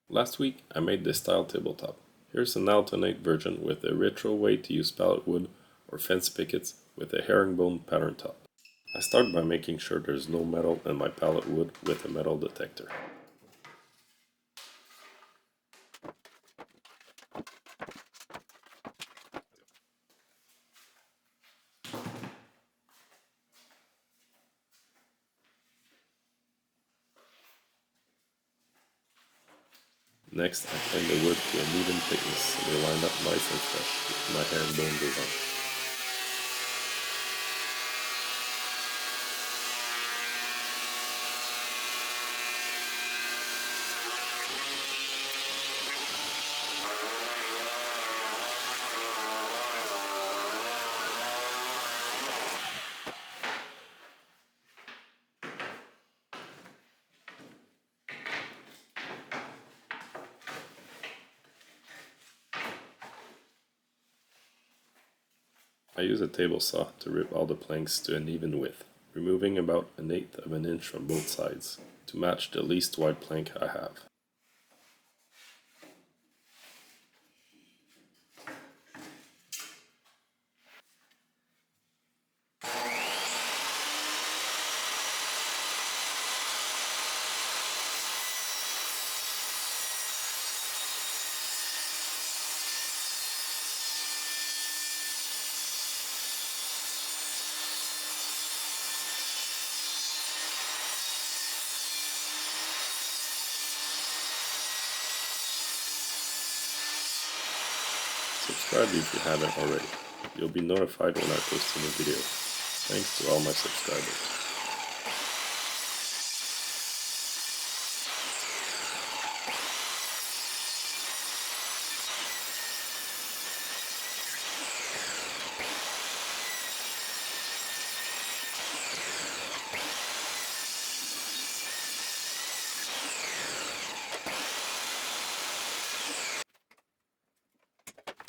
Last week I made this style tabletop. Here's an alternate version with a retro way to use pallet wood or fence pickets with a herringbone pattern top. I start by making sure there's no metal in my pallet wood with a metal detector. Next I plane the wood to an even thickness so they line up nice and fresh with my herringbone design. I use a table saw to rip all the planks to an even width, removing about 1/8 of an inch from both sides to match the least wide plank I have. Subscribe if you haven't already. You'll be notified when I post a new video. Thanks to all my subscribers.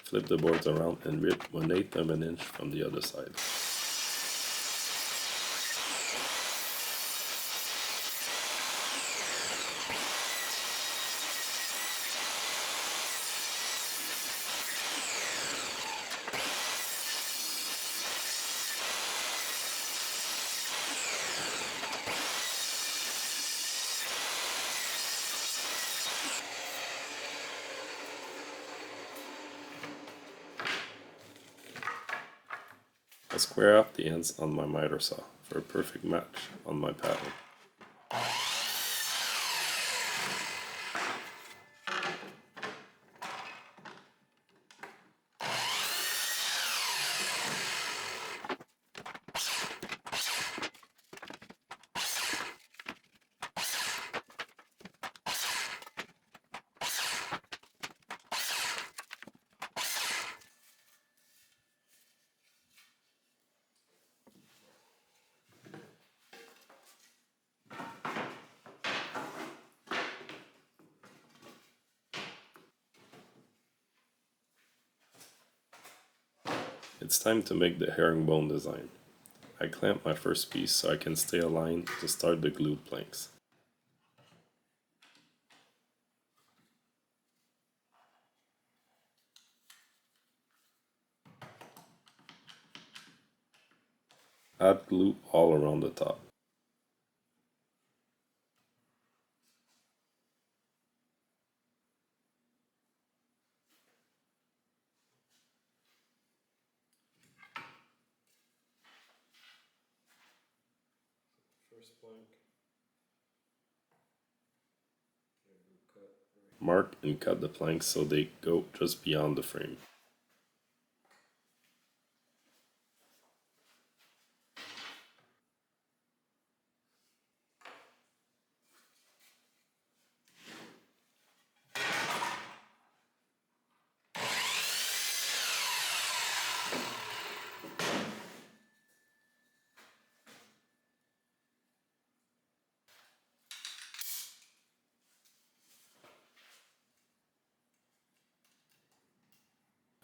Flip the boards around and rip 1/8 of an inch from the other side. I square off the ends on my mitre saw for a perfect match on my pattern. It's time to make the herringbone design. I clamp my first piece so I can stay aligned to start the glued planks. Add glue all around the top. First plank. Mark and cut the planks so they go just beyond the frame.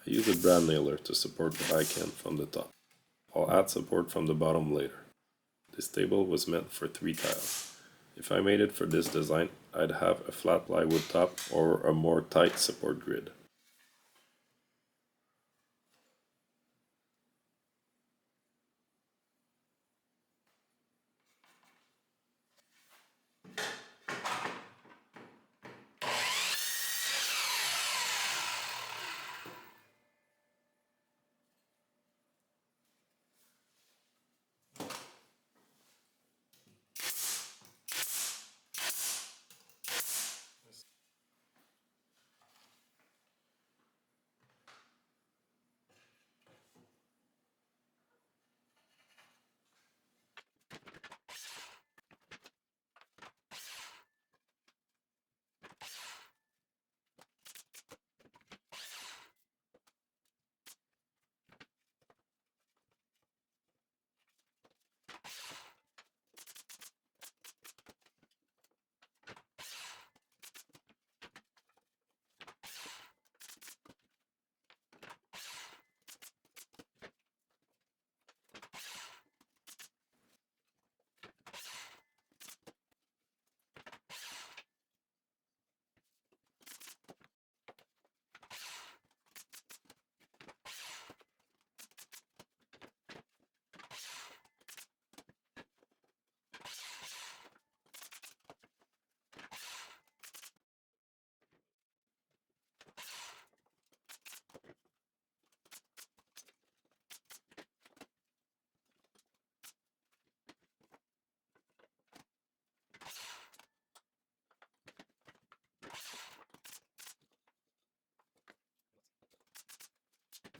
I use a brad nailer to support the back end from the top. I'll add support from the bottom later. This table was meant for 3 tiles. If I made it for this design, I'd have a flat plywood top or a more tight support grid.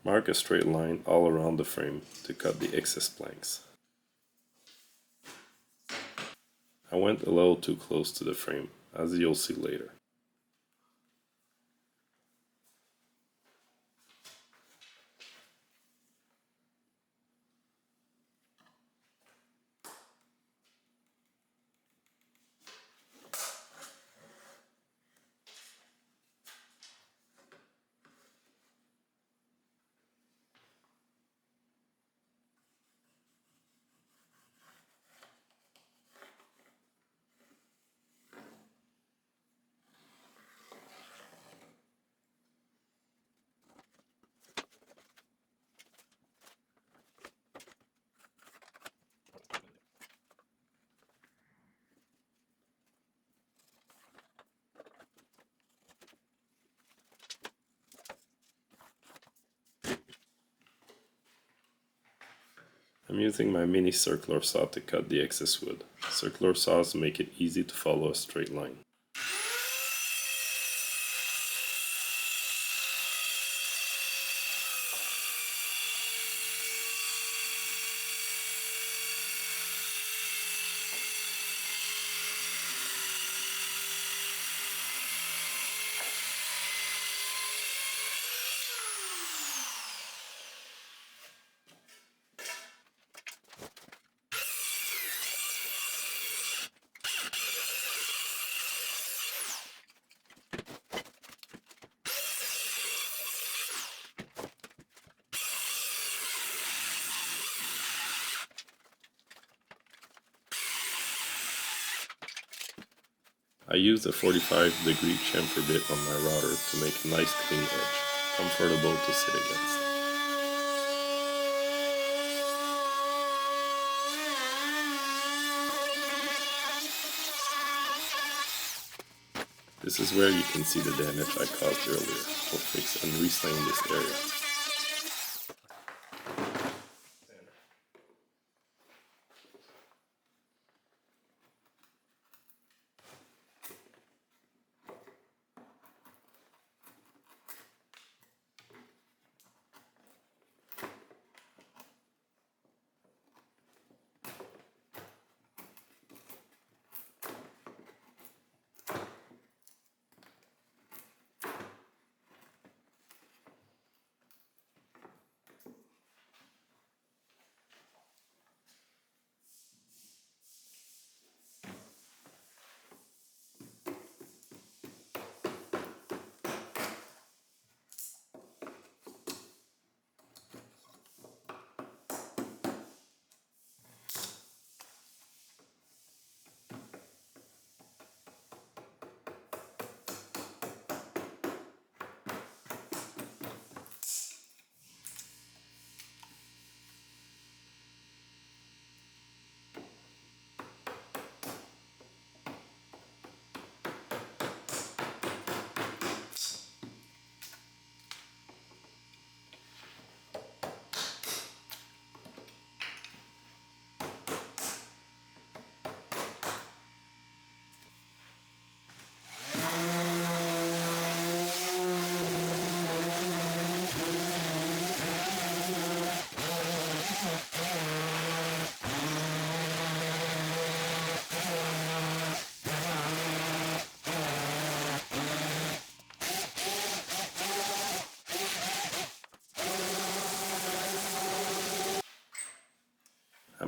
Mark a straight line all around the frame to cut the excess planks. I went a little too close to the frame, as you'll see later. I'm using my mini circular saw to cut the excess wood. Circular saws make it easy to follow a straight line. I used a 45-degree chamfer bit on my router to make a nice clean edge, comfortable to sit against. This is where you can see the damage I caused earlier. I'll fix and restain this area.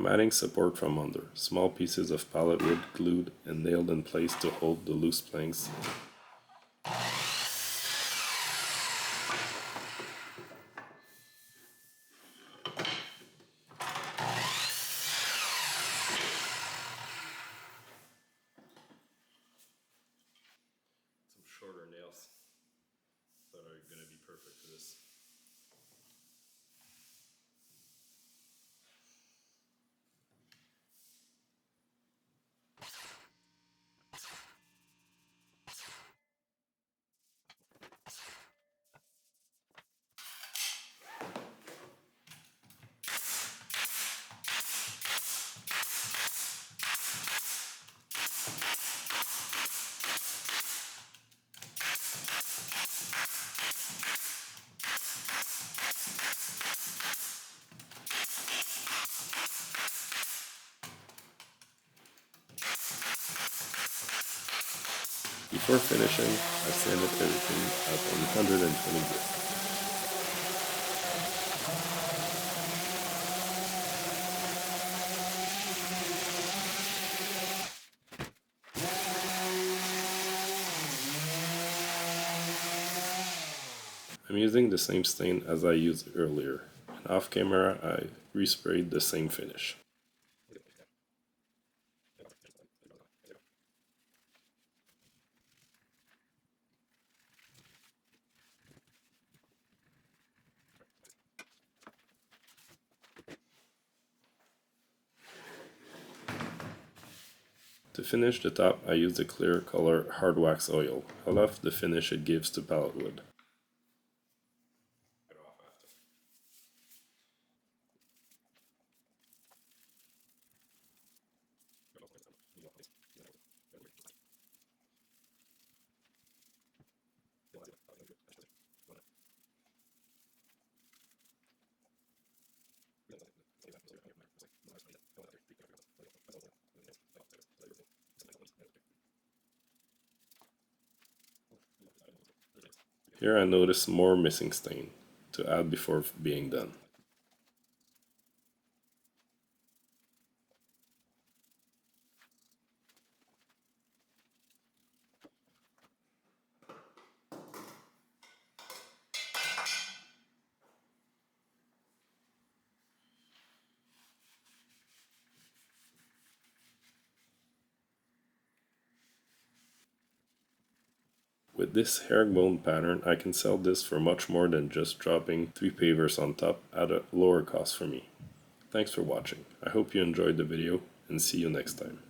I'm adding support from under, small pieces of pallet wood glued and nailed in place to hold the loose planks. Some shorter nails that are going to be perfect for this. Before finishing, I sanded everything at 120 grit. I'm using the same stain as I used earlier, and off camera I resprayed the same finish. To finish the top, I used a clear color hardwax oil. I love the finish it gives to pallet wood. Here I notice more missing stain to add before being done. With this herringbone pattern, I can sell this for much more than just dropping 3 pavers on top at a lower cost for me. Thanks for watching. I hope you enjoyed the video and see you next time.